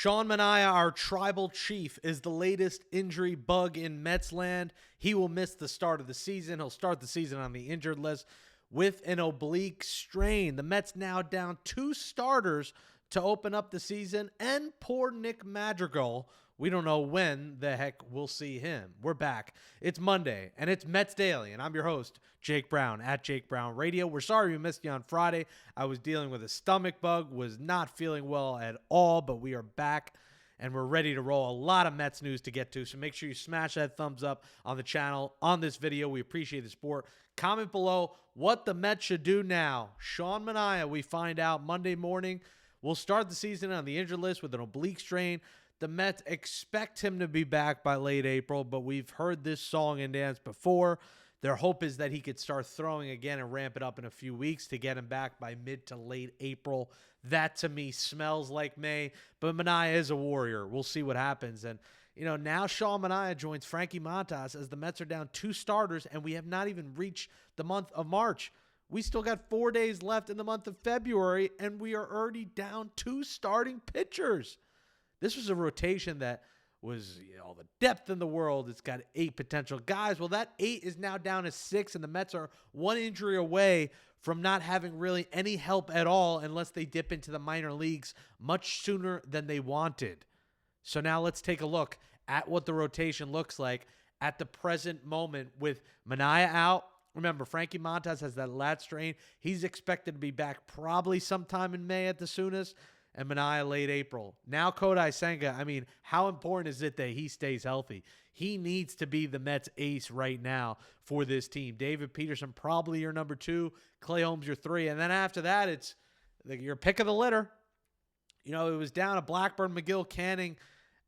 Sean Manaea, our tribal chief, is the latest injury bug in Mets land. He will miss the start of the season. He'll start the season on the injured list with an oblique strain. The Mets now down 2 starters to open up the season, and poor Nick Madrigal. We don't know when the heck we'll see him. We're back. It's Monday, and it's Mets Daily, and I'm your host, Jake Brown, at Jake Brown Radio. We're sorry we missed you on Friday. I was dealing with a stomach bug, was not feeling well at all, but we are back, and we're ready to roll. A lot of Mets news to get to, so make sure you smash that thumbs up on the channel, on this video. We appreciate the support. Comment below what the Mets should do now. Sean Manaea, we find out Monday morning, will start the season on the injured list with an oblique strain. The Mets expect him to be back by late April, but we've heard this song and dance before. Their hope is that he could start throwing again and ramp it up in a few weeks to get him back by mid to late April. That, to me, smells like May, but Manaea is a warrior. We'll see what happens. And, now Sean Manaea joins Frankie Montas as the Mets are down 2 starters, and we have not even reached the month of March. We still got 4 days left in the month of February, and we are already down 2 starting pitchers. This was a rotation that was all the depth in the world. It's got 8 potential guys. Well, that 8 is now down to 6, and the Mets are 1 injury away from not having really any help at all unless they dip into the minor leagues much sooner than they wanted. So now let's take a look at what the rotation looks like at the present moment with Manaea out. Remember, Frankie Montas has that lat strain. He's expected to be back probably sometime in May at the soonest, and Manaea late April. Now Kodai Senga, how important is it that he stays healthy? He needs to be the Mets ace right now for this team. David Peterson probably your number 2. Clay Holmes your 3. And then after that, it's your pick of the litter. It was down to Blackburn, McGill, Canning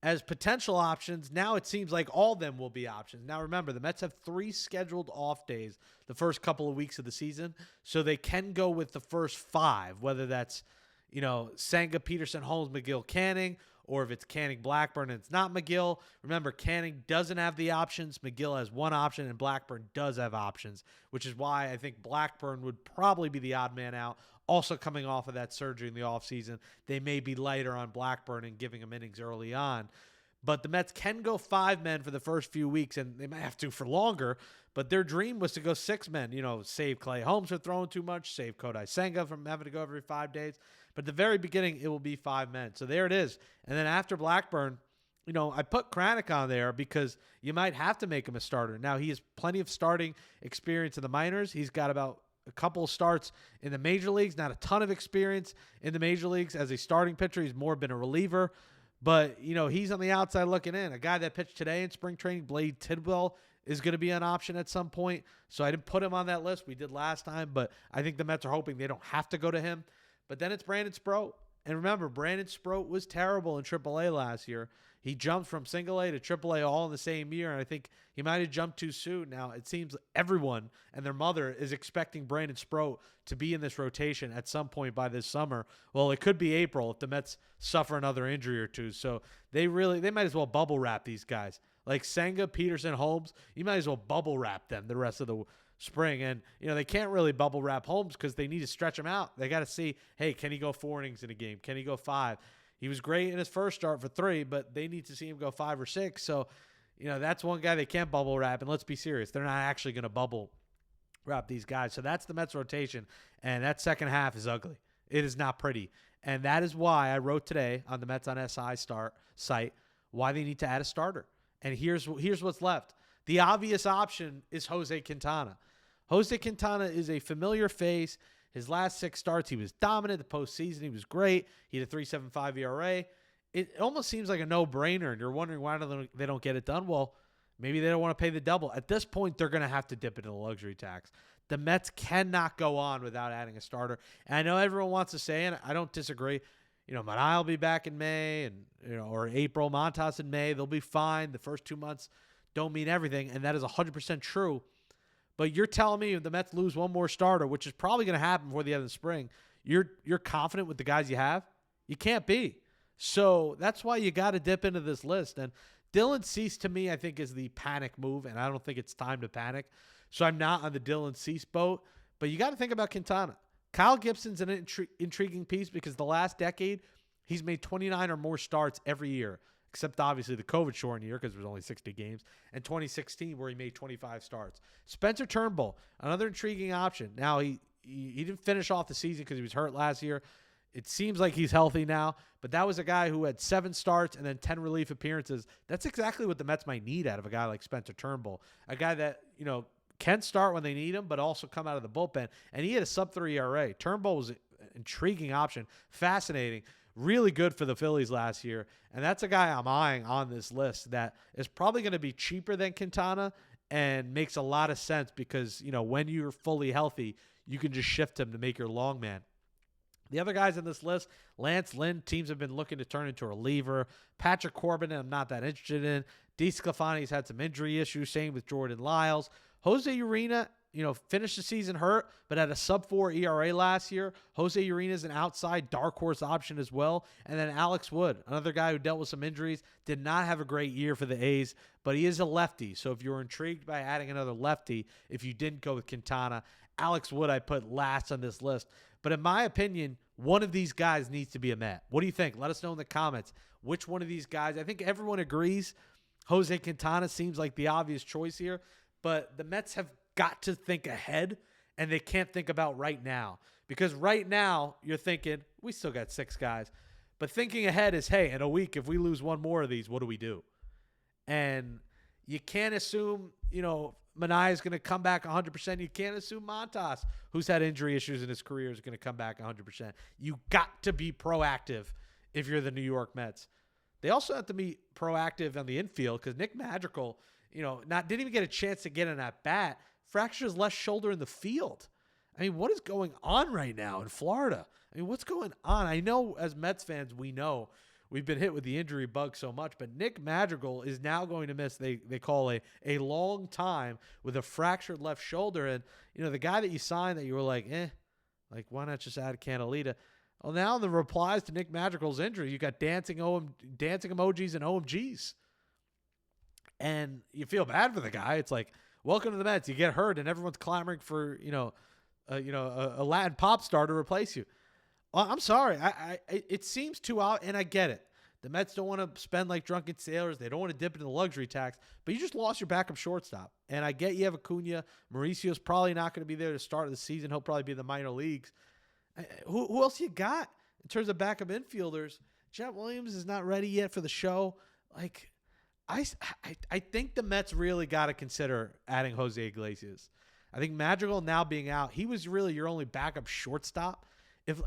as potential options. Now it seems like all of them will be options. Now remember, the Mets have 3 scheduled off days the first couple of weeks of the season, so they can go with the first 5, whether that's Senga, Peterson, Holmes, McGill, Canning, or if it's Canning, Blackburn, and it's not McGill. Remember, Canning doesn't have the options. McGill has 1 option, and Blackburn does have options, which is why I think Blackburn would probably be the odd man out. Also coming off of that surgery in the offseason, they may be lighter on Blackburn and giving him innings early on. But the Mets can go 5 men for the first few weeks, and they might have to for longer. But their dream was to go 6 men, save Clay Holmes for throwing too much, save Kodai Senga from having to go every 5 days. But at the very beginning, it will be 5 men. So there it is. And then after Blackburn, I put Kranick on there because you might have to make him a starter. Now, he has plenty of starting experience in the minors. He's got about a couple of starts in the major leagues, not a ton of experience in the major leagues as a starting pitcher. He's more been a reliever. But, he's on the outside looking in. A guy that pitched today in spring training, Blade Tidwell, is going to be an option at some point. So I didn't put him on that list. We did last time, but I think the Mets are hoping they don't have to go to him. But then it's Brandon Sproat. And remember, Brandon Sproat was terrible in AAA last year. He jumped from single A to AAA all in the same year, and I think he might have jumped too soon. Now, it seems everyone and their mother is expecting Brandon Sproat to be in this rotation at some point by this summer. Well, it could be April if the Mets suffer another injury or two. So they might as well bubble wrap these guys. Like Senga, Peterson, Holmes, you might as well bubble wrap them the rest of the spring. And, they can't really bubble wrap Holmes because they need to stretch him out. They got to see, hey, can he go 4 innings in a game? Can he go 5? He was great in his first start for 3, but they need to see him go 5 or 6. So, that's one guy they can't bubble wrap. And let's be serious, they're not actually going to bubble wrap these guys. So that's the Mets rotation. And that second half is ugly. It is not pretty. And that is why I wrote today on the Mets on SI site why they need to add a starter. And here's what's left. The obvious option is Jose Quintana. Jose Quintana is a familiar face. His last 6 starts, he was dominant. The postseason, he was great. He had a 3.75 ERA. It almost seems like a no-brainer, and you're wondering why they don't get it done. Well, maybe they don't want to pay the double. At this point, they're going to have to dip into the luxury tax. The Mets cannot go on without adding a starter. And I know everyone wants to say, and I don't disagree, Manaea will be back in May or April. Montas in May. They'll be fine. The first 2 months don't mean everything, and that is 100% true. But you're telling me if the Mets lose one more starter, which is probably going to happen before the end of the spring, you're confident with the guys you have? You can't be. So that's why you got to dip into this list. And Dylan Cease, to me, I think is the panic move, and I don't think it's time to panic. So I'm not on the Dylan Cease boat. But you got to think about Quintana. Kyle Gibson's an intriguing piece because the last decade, He's made 29 or more starts every year, except obviously the COVID shortened year because there was only 60 games, and 2016 where he made 25 starts. Spencer Turnbull, another intriguing option. Now, he didn't finish off the season because he was hurt last year. It seems like he's healthy now, but that was a guy who had 7 starts and then 10 relief appearances. That's exactly what the Mets might need out of a guy like Spencer Turnbull, a guy that, can start when they need him, but also come out of the bullpen. And he had a sub-3 ERA. Turnbull was an intriguing option, fascinating, really good for the Phillies last year. And that's a guy I'm eyeing on this list that is probably going to be cheaper than Quintana and makes a lot of sense because, when you're fully healthy, you can just shift him to make your long man. The other guys on this list, Lance Lynn, teams have been looking to turn into a reliever. Patrick Corbin, I'm not that interested in. DeSclafani's had some injury issues, same with Jordan Lyles. Jose Urena, finished the season hurt, but had a sub-4 ERA last year. Jose Urena is an outside dark horse option as well. And then Alex Wood, another guy who dealt with some injuries, did not have a great year for the A's, but he is a lefty. So if you're intrigued by adding another lefty, if you didn't go with Quintana, Alex Wood I put last on this list. But in my opinion, one of these guys needs to be a Met. What do you think? Let us know in the comments. Which one of these guys? I think everyone agrees Jose Quintana seems like the obvious choice here, but the Mets have got to think ahead, and they can't think about right now. Because right now, you're thinking, we still got 6 guys. But thinking ahead is, hey, in a week, if we lose one more of these, what do we do? And you can't assume, Manaea is going to come back 100%. You can't assume Montas, who's had injury issues in his career, is going to come back 100%. You got to be proactive if you're the New York Mets. They also have to be proactive on the infield because Nick Madrigal, didn't even get a chance to get in that bat. Fractured his left shoulder in the field. I mean, what is going on right now in Florida? I mean, what's going on? I know as Mets fans, we know we've been hit with the injury bug so much, but Nick Madrigal is now going to miss, they call a long time with a fractured left shoulder. And, the guy that you signed that you were like, why not just add Canalita? Well, now the replies to Nick Madrigal's injury, you got dancing emojis and OMGs. And you feel bad for the guy. It's like, welcome to the Mets. You get hurt, and everyone's clamoring for a Latin pop star to replace you. Well, I'm sorry. It seems too out, and I get it. The Mets don't want to spend like drunken sailors. They don't want to dip into the luxury tax. But you just lost your backup shortstop, and I get you have Acuna. Mauricio's probably not going to be there to start the season. He'll probably be in the minor leagues. Who else you got in terms of backup infielders? Jet Williams is not ready yet for the show. I think the Mets really got to consider adding Jose Iglesias. I think Madrigal now being out, he was really your only backup shortstop.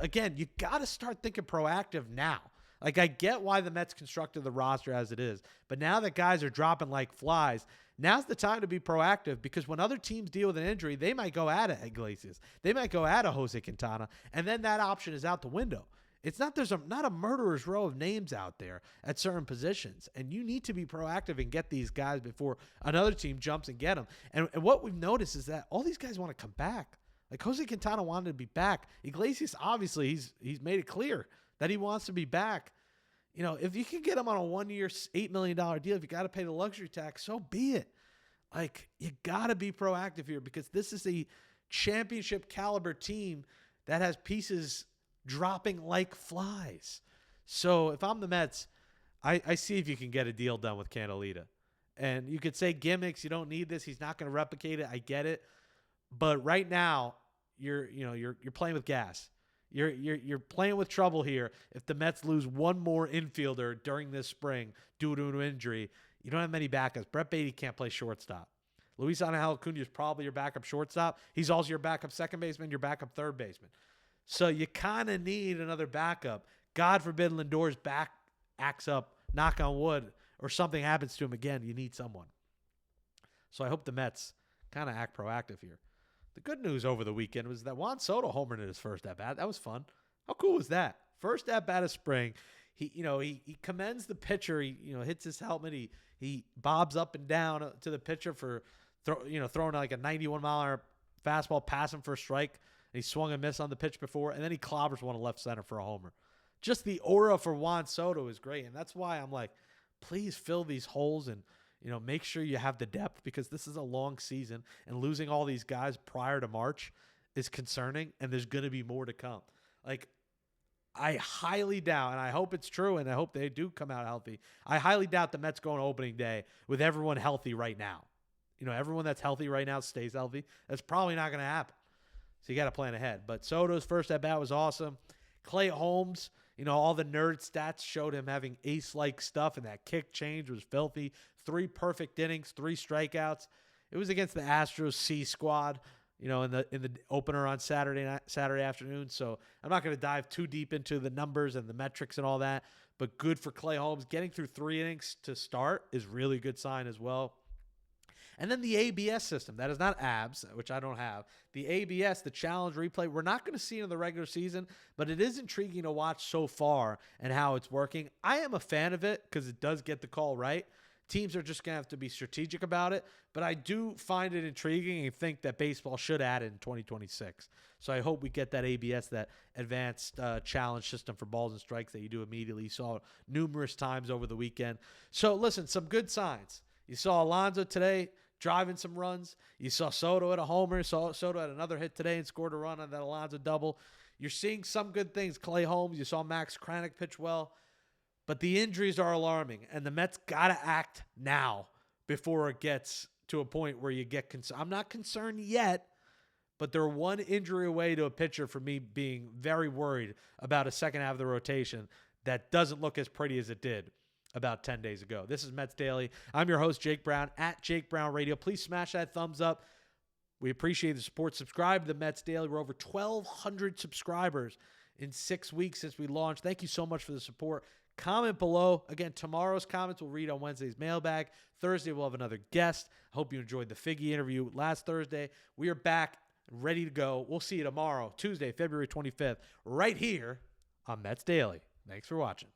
Again, you got to start thinking proactive now. I get why the Mets constructed the roster as it is, but now that guys are dropping like flies, now's the time to be proactive because when other teams deal with an injury, they might go at Iglesias. They might go at a Jose Quintana, and then that option is out the window. It's not there's not a murderer's row of names out there at certain positions, and you need to be proactive and get these guys before another team jumps and get them. And what we've noticed is that all these guys want to come back. Like Jose Quintana wanted to be back. Iglesias, obviously, he's made it clear that he wants to be back. If you can get him on a 1-year, $8 million deal, if you got to pay the luxury tax, so be it. You got to be proactive here because this is a championship caliber team that has pieces dropping like flies. So if I'm the Mets, I see if you can get a deal done with Canalita. And you could say gimmicks, you don't need this. He's not going to replicate it. I get it. But right now, you're playing with gas. You're playing with trouble here. If the Mets lose one more infielder during this spring due to an injury, you don't have many backups. Brett Beatty can't play shortstop. Luis Angel Acuna is probably your backup shortstop. He's also your backup second baseman, your backup third baseman. So you kind of need another backup. God forbid Lindor's back acts up, knock on wood, or something happens to him again. You need someone. So I hope the Mets kind of act proactive here. The good news over the weekend was that Juan Soto homered in his first at-bat. That was fun. How cool was that? First at-bat of spring. He commends the pitcher. He hits his helmet. He bobs up and down to the pitcher for throwing like a 91-mile-an-hour fastball, passing for a strike. And he swung and missed on the pitch before, and then he clobbers one to left center for a homer. Just the aura for Juan Soto is great, and that's why I'm like, please fill these holes and make sure you have the depth because this is a long season, and losing all these guys prior to March is concerning, and there's going to be more to come. I highly doubt, and I hope it's true, and I hope they do come out healthy. I highly doubt the Mets go on opening day with everyone healthy right now. Everyone that's healthy right now stays healthy. That's probably not going to happen. So you got to plan ahead. But Soto's first at bat was awesome. Clay Holmes, all the nerd stats showed him having ace-like stuff, and that kick change was filthy. 3 perfect innings, 3 strikeouts. It was against the Astros C squad, in the opener on Saturday afternoon. So I'm not going to dive too deep into the numbers and the metrics and all that, but good for Clay Holmes. Getting through 3 innings to start is really good sign as well. And then the ABS system, that is not ABS, which I don't have. The ABS, the challenge replay, we're not going to see it in the regular season, but it is intriguing to watch so far and how it's working. I am a fan of it because it does get the call right. Teams are just going to have to be strategic about it, but I do find it intriguing and think that baseball should add it in 2026. So I hope we get that ABS, that advanced challenge system for balls and strikes that you do immediately. You saw numerous times over the weekend. So listen, some good signs. You saw Alonso today driving some runs. You saw Soto at a homer. Soto had another hit today and scored a run on that Alonso double. You're seeing some good things. Clay Holmes, you saw Max Kranick pitch well. But the injuries are alarming, and the Mets got to act now before it gets to a point where you get concerned. I'm not concerned yet, but they're one injury away to a pitcher for me being very worried about a second half of the rotation that doesn't look as pretty as it did about 10 days ago. This is Mets Daily. I'm your host, Jake Brown, at Jake Brown Radio. Please smash that thumbs up. We appreciate the support. Subscribe to the Mets Daily. We're over 1,200 subscribers in 6 weeks since we launched. Thank you so much for the support. Comment below. Again, tomorrow's comments we'll read on Wednesday's mailbag. Thursday, we'll have another guest. I hope you enjoyed the Figgy interview last Thursday. We are back, ready to go. We'll see you tomorrow, Tuesday, February 25th, right here on Mets Daily. Thanks for watching.